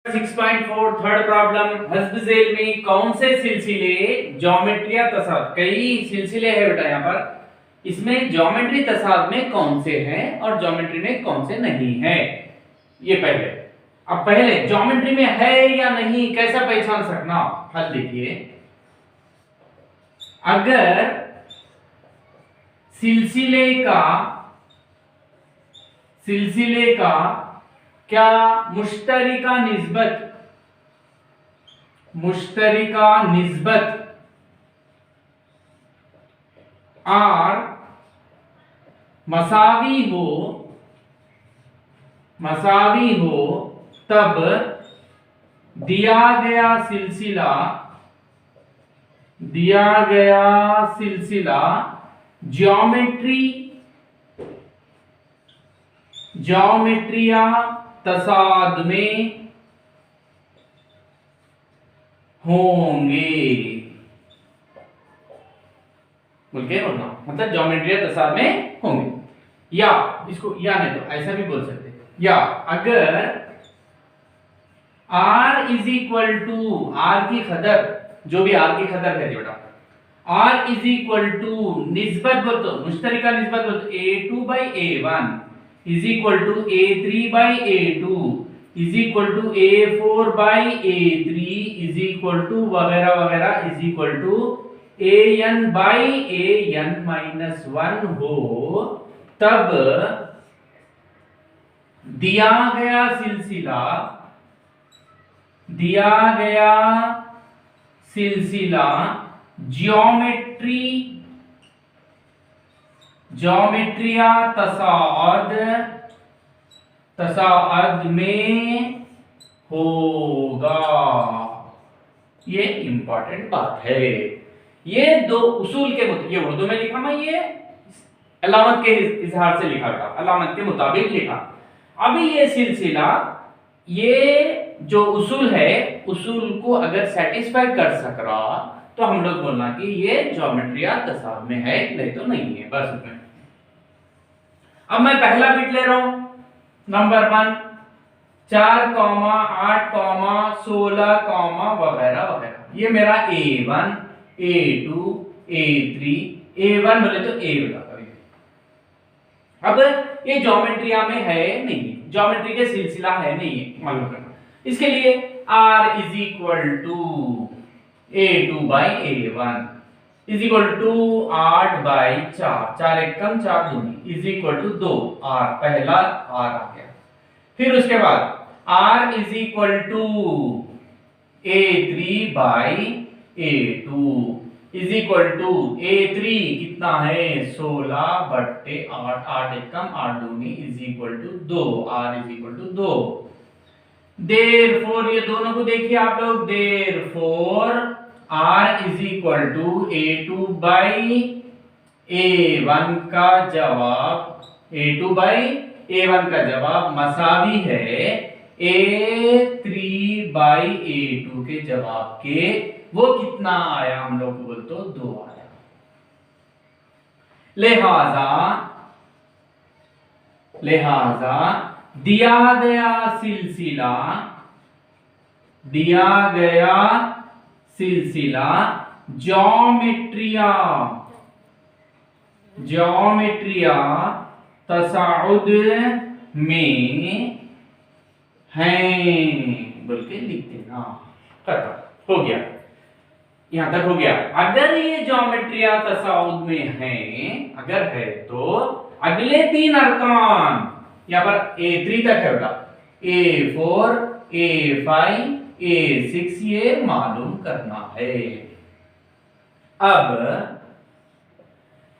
6.4 third problem हस्ब झेल में कौन से सिलसिले ज्योमेट्री तसाद कई सिलसिले हैं बेटा यहाँ पर इसमें ज्योमेट्री तसाद में कौन से हैं और ज्योमेट्री में कौन से नहीं है ये पहले। अब पहले ज्योमेट्री में है या नहीं कैसा पहचान सकना हल देखिए। अगर सिलसिले का क्या मुश्तरिका निस्बत आर मसावी हो तब दिया गया सिलसिला ज्योमेट्रिया तसाद में होंगे बोल के बोलना मतलब ज्योमेट्रिया तसाद में होंगे। या इसको या नहीं तो ऐसा भी बोल सकते या अगर r is equal to r की कदर जो भी r की कदर है बेटा r इज इक्वल टू निस्बत बोल तो मुश्तरिका निस्बत बोल तो a2 by a1 is equal to a3 by a2 is equal to a4 by a3 is equal to वगैरह वगैरह is equal to an by an minus 1 हो तब दिया गया सिलसिला ज्योमेट्रिया तसाद में होगा। ये इंपॉर्टेंट बात है। ये दो उसूल के ये उर्दू में लिखा मैं ये अलामत के इजहार से लिखा था अलामत के मुताबिक लिखा। अभी ये सिलसिला ये जो उसूल है उसूल को अगर सेटिस्फाई कर सक रहा तो हम लोग बोलना कि ये ज्योमेट्रिया तसाद में है नहीं तो नहीं है बस उतना। अब मैं पहला बिट ले रहा हूं नंबर 1 4, 8, 16, वगैरह वगैरह ये मेरा a1 a2 a3 a1 बोले तो a बता। अब ये ज्योमेट्रिया में है नहीं ज्योमेट्री के सिलसिला है नहीं है मालूम करना। इसके लिए r is equal to a2 by a1 is equal to 8 by 4 एक कम 4 दूनी इज इक्वल टू 2 r पहला r आ गया। फिर उसके बाद r is equal to a3 by a2 is equal to a3 कितना है 16 बट्टे 8 8 एक कम 8 दूनी is equal to 2 r is equal to 2। Therefore ये दोनों को देखिए आप लोग therefore r is equal to a2 by a1 का जवाब a2 by a1 का जवाब मसावी है a3 by a2 के जवाब के। वो कितना आया हम लोग को बोल तो 2 आया। लिहाजा दिया गया सिलसिला ज्योमेट्रिया तसाउद में है बोल के लिख देना। खत्म हो गया यहां तक हो गया। अगर ये ज्योमेट्रिया तसाउद में है अगर है तो अगले 3 अरकान यहां पर a3 तक है बेटा a4 a5 a6 ये मालूम करना है। अब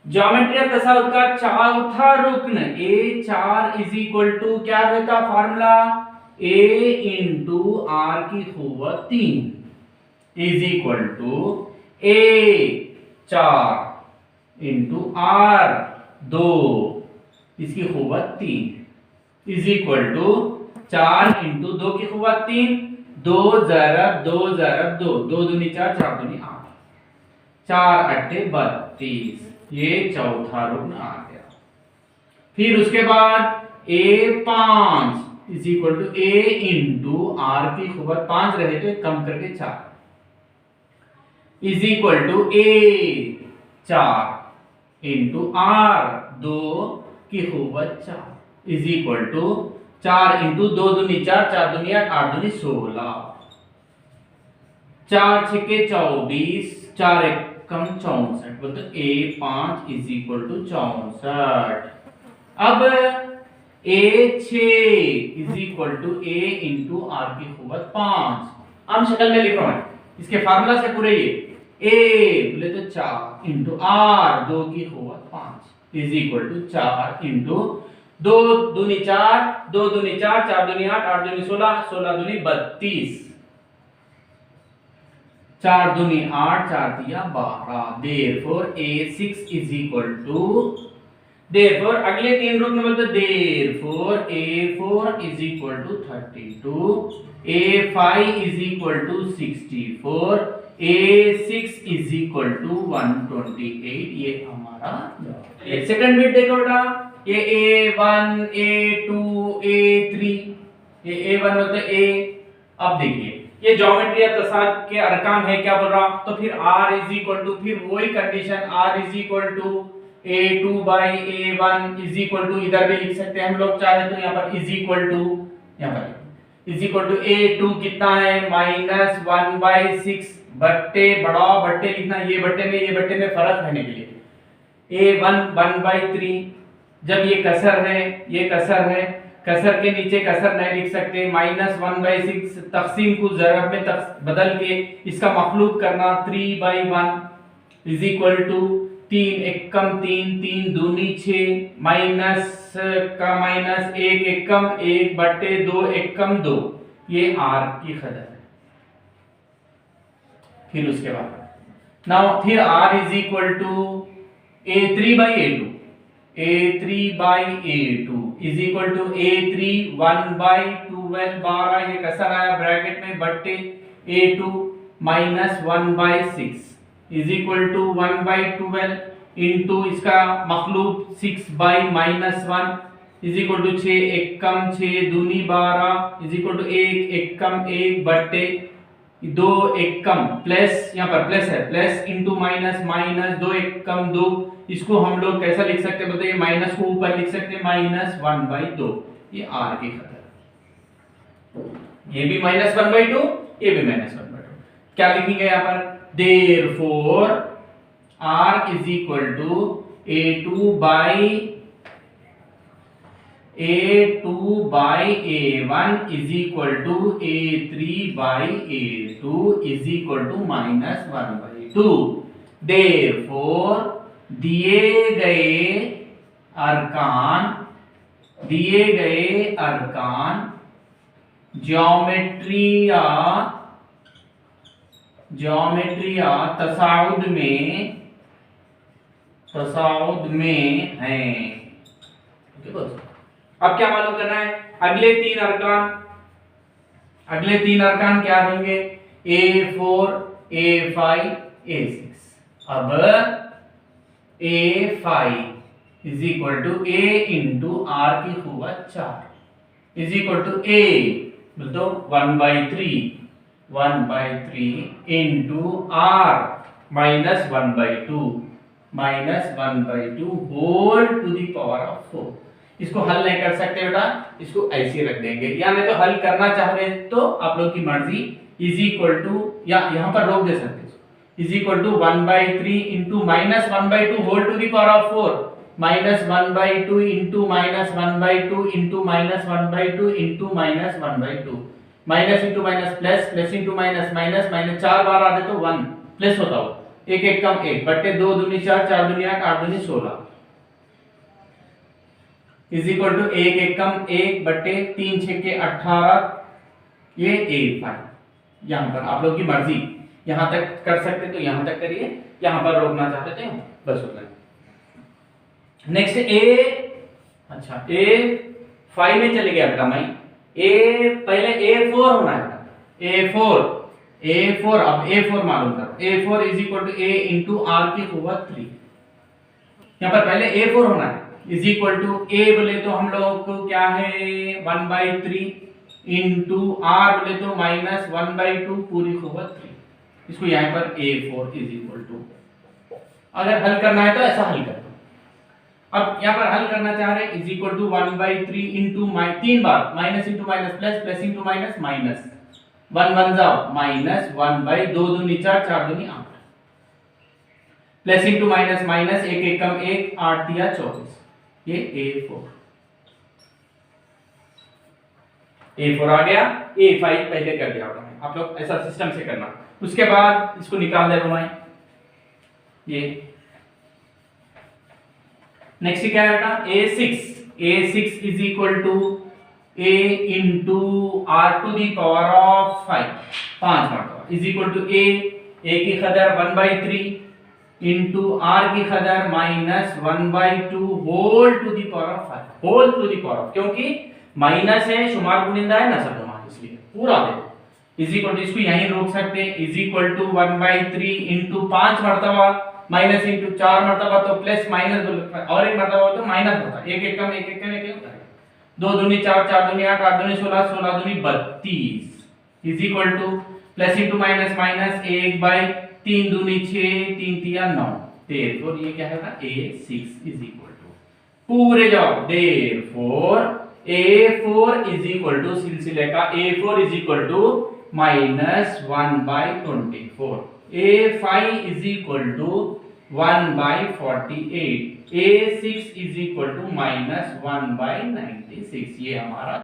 ज्योमेट्रिया तसाउद का चौथा रुकन a4 इज इक्वल टू क्या रहता फार्मूला a इंटू r की खूबत 3 is equal to a4 into r 2 इसकी खूबत 3 इज इक्वल टू 4 इंटू 2 की खूबत 3 2 ज़रब 2 ज़रब 2 2 दूनी 4 4 दूनी 8 4 अट्ठे 32 ये चौथा रुकन आ गया। फिर उसके बाद A5 is equal to A into R की कुव्वत 5 रहे तो कम करके 4 is equal to A 4 into R 2 की कुव्वत 4 इज इक्वल टू 4 इंटू 2 दूनी 4, 4 दूनी 8, 8 दूनी 16, 4 छक्के 24, 4 एकम 64, बोलते ए 5 इज इक्वल टू 64। अब A 6 is equal to A into R की कुव्वत 5, आम शक्ल में लिख रहा हूं, इसके फार्मूला से पूरे ये ए बोले तो 4 इंटू आर 2 की कुव्वत 5 इज इक्वल टू 4 इंटू 2 दूनी 4, 2 दूनी 4, 4 दूनी 8, 8 दूनी 16, 16 दूनी 32, 4 दूनी 8, 4 दिया 12। Therefore A6 is equal to, therefore अगले 3 रूप में बोलते therefore A4 is equal to 32, A5 is equal to 64, A6 is equal to 128। ये हमारा सेकंड बिट देखो बेटा, ये A1, A2, A3, ये A1 होता है A। अब देखिए ये ज्योमेट्री या तसाद के अरकान है, क्या बोल रहा हूं, तो फिर R इज इक्वल टू, फिर वही condition R is equal to A2 by A1 is equal to, इधर भी लिख सकते हैं हम लोग चाहे तो, यहाँ पर इज इक्वल टू, यहाँ पर इज इक्वल टू A2 कितना है -1/6 बट्टे बड़ा बट्टे लिखना, ये बट्टे में फर्क रहने के लिए A1 1/3। जब ये कसर है, ये कसर है, कसर के नीचे कसर नहीं लिख सकते, -1/6 तकसीम को ज़रब में बदल के इसका मखलूब करना 3/1 इज इक्वल टू 3 एकम 3, 3 दूनी 6, माइनस का माइनस 1 एकम 1 बट्टे 2 एकम 2, ये R की कदर है। फिर उसके बाद नाउ फिर R is equal to A3/A2, A3/A2 is equal to A3 1/12 12 ये कसर आया ब्रैकेट में बट्टे A2 -1/6 is equal to 1/12 into इसका मखलूब 6/-1 इज इक्वल टू 6 एकम 6 दूनी 12 इज इक्वल टू 1 एकम 1 बट्टे 2 एकम प्लस, यहाँ पर प्लस है, प्लस इंटू माइनस, माइनस 2 एकम 2, इसको हम लोग कैसा लिख सकते हैं बताइए, माइनस को ऊपर लिख सकते हैं -1/2, ये R की खतर, ये भी -1/2, ये भी -1/2। क्या लिखेंगे यहाँ पर, therefore R is equal to A2/A1 is equal to A3/A2 is equal to -1/2। Therefore दिए गए अरकान ज्योमेट्रिया तसाउद में हैं। अब क्या मालूम करना है, अगले तीन अरकान क्या होंगे, A4, A5, A6। अब A5 is equal to A into R की कुव्वत 4 इज इक्वल टू A बोलते 1/3 into R -1/2 whole to the power of 4। इसको हल नहीं कर सकते बेटा, इसको ऐसे रख देंगे, या नहीं तो हल करना चाह रहे तो आप लोग की मर्जी, इज इक्वल टू, या यहाँ पर रोक दे सकते, is equal to 1/3 into -1/2 whole to the power of 4, -1/2 into -1/2 into -1/2 into -1/2, minus into minus plus, plus into minus minus, minus 4 बार आते तो 1 प्लस होता हो, 1 एकम 1 बट्टे 2 दूनी 4, 4 दूनी 8, 8 दूनी 16 इज इक्वल टू 1 एकम 1 बट्टे 3 छक्के 18, ये A5। यहाँ पर आप लोग की मर्जी, यहाँ तक कर सकते तो यहाँ तक करिए, यहाँ पर रोकना चाहते थे बस उतना। नेक्स्ट अच्छा A5 में चले गया बेटा, मैं पहले A4 होना है, A4 अब A4 मालूम करो, A4 is equal to A into R की कुव्वत 3। यहाँ पर पहले A4 होना है, इज इक्वल टू ए बोले तो हम लोग को क्या है 1/3 इंटू आर बोले तो -1/2 पूरी खूबत 3। इसको यहाँ पर A4 इज इक्वल टू, अगर हल करना है तो ऐसा हल कर दो। अब यहाँ पर हल करना चाह रहे इज इक्वल टू 1/3 इंटू 3 बार minus into minus plus, plus into minus minus, 1 1 जाओ माइनस 1/2 दूनी 4 4 दूनी 8, प्लस इंटू माइनस माइनस, 1 1 कम 1, 8 दिया 24, ये A4 आ गया। A5 पहले कर दिया आपने, आप लोग ऐसा सिस्टम से करना। उसके बाद इसको निकाल दे भाई, ये नेक्स्ट क्या है बेटा A6 is equal to A into R to the power of 5 मरतबा इज इक्वल टू A की कदर 1/3 इंटू R की कदर -1/2 whole to the power of 5, whole to the power of, क्योंकि माइनस है, शुमार गुणिंदा है, नसब नुमा, इसलिए पूरा दे इज इक्वल टू, इसको यहीं रोक सकते हैं, इज इक्वल टू 1/3 इंटू 5 मरतबा माइनस इंटू 4 मरतबा तो प्लस माइनस, और एक मरतबा तो माइनस होता है, 1 1 कम 1 1 कम 1 होता है, 2 दूनी 4 4 दूनी 8 8 दूनी 16 16 दूनी 32 is equal two plus into minus minus 1/3 दूनी 6 3 तिया 9, देयरफॉर ये क्या है A6 इज इक्वल टू पूरे जवाब, therefore A4 is equal to सिलसिले का A4 is equal to -1/24, A5 is equal to 1/48, A6 is equal to -1/96, ये हमारा